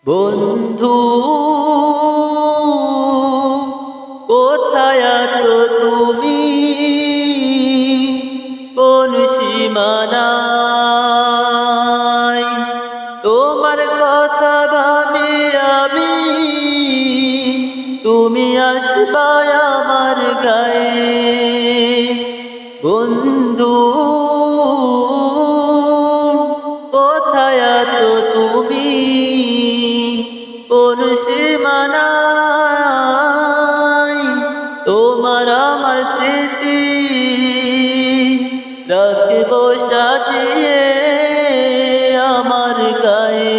বন্ধু কোথায় আছো তুমি, কোন সীমানায়? তোমার কথা ভাবি আমি, তুমি আসবা আমার গায়ে। বন্ধু কোথায় আছো তুমি, কোন সীমানায়? তোমার আমার স্মৃতি রাখবো সাজিয়ে আমার গায়ে।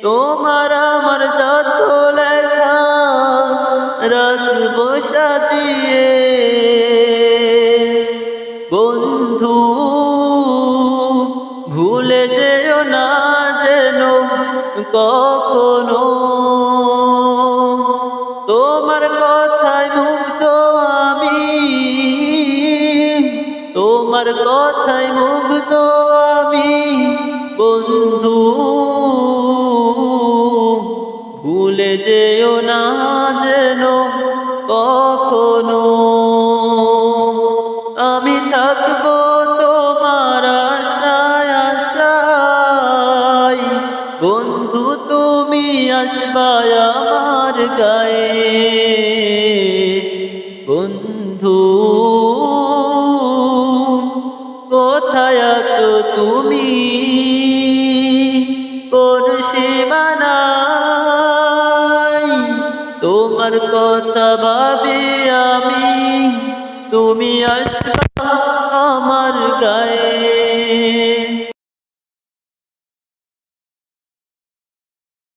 তোমার আমার যত লেখা রাখবো সাজিয়ে। বন্ধু ভুলে যেও না যেন কখনো, তোমার কথায় মুগ্ধ আমি, তোমার কথায় মুগ্ধ আমি। বন্ধু ভুলে যেও না যেন কখনো। আমি থাকবো তোমার আশায় আশায়, বন্ধু তুমি আসবা আমার গায়ে। বন্ধু কোথায় আছো তুমি, কোন সীমানায়? তোমার কথা ভাবি আমি, তুমি আসবা